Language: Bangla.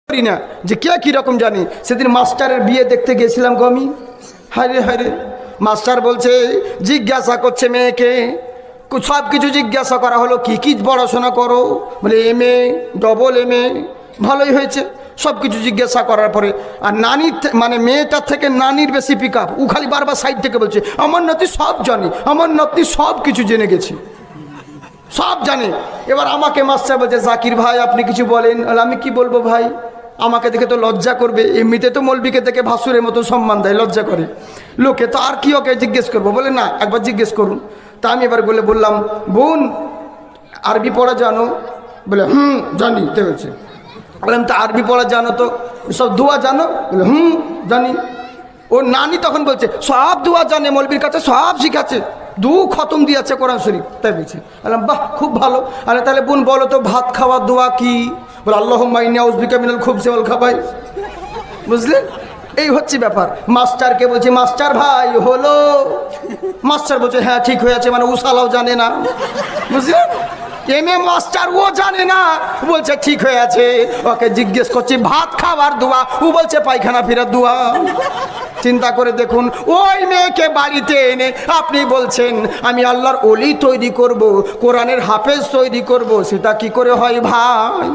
করি না যে কে কীরকম জানে। সেদিন মাস্টারের বিয়ে দেখতে গিয়েছিলাম গো আমি। হায়রে হায়রে, মাস্টার বলছে, জিজ্ঞাসা করছে মেয়েকে, সব কিছু জিজ্ঞাসা করা হলো, কি কি পড়াশোনা করো? বলে MA, ডবল MA। ভালোই হয়েছে। সব কিছু জিজ্ঞাসা করার পরে আর নানির মানে মেয়েটার থেকে নানির বেশি পিক আপ। ও খালি বারবার সাইড থেকে বলছে, আমার নাতি সব জানে, আমার নাতি সব কিছু জেনে গেছে, সব জানে। এবার আমাকে মাস্টার বলছে, জাকির ভাই আপনি কিছু বলেন। আমি কি বলবো ভাই, আমাকে দেখে তো লজ্জা করবে। এমনিতে তো মৌলবীকে দেখে ভাসুরের মতো সম্মান দেয়, লজ্জা করে লোকে, তো আর কি ওকে জিজ্ঞেস করবো? বলে না, একবার জিজ্ঞেস করুন। তা আমি এবার বললাম, বোন আরবি পড়া জানো? বলে জানি। তো বলছে, বললাম তা আরবি পড়া জানো তো? সব দোয়া জানো? বলে জানি। ও নানি তখন বলছে, সব দোয়া জানে, মৌলবীর কাছে সব শিখাচ্ছে, খতম দিয়েছে কোরআন শরীফ। তাই বলছে। বললাম বাহ, খুব ভালো। আরে তাহলে বোন বলো তো ভাত খাওয়ার দোয়া কি? বলে আল্লাহুম্মা ইন্নী আউযু বিকা মিনাল খুবসি ওয়াল খাবাইস। বুঝলেন? এই হচ্ছে ব্যাপার। মাস্টারকে বলছি, মাস্টার ভাই হলো? মাস্টার বলছে, হ্যাঁ ঠিক হয়েছে, মানে উসালাও জানে না। বুঝলেন? MA মাস্টার, ও জানে না, বলছে ঠিক হয়ে আছে। ওকে জিজ্ঞেস করছি ভাত খাওয়ার দোয়া, ও বলছে পায়খানা ফেরার দোয়া। চিন্তা করে দেখুন, ওই মেয়েকে বাড়িতে এনে আপনি বলছেন আমি আল্লাহর ওলি তৈরি করব, কোরআনের হাফেজ তৈরি করব, সেটা কি করে হয় ভাই?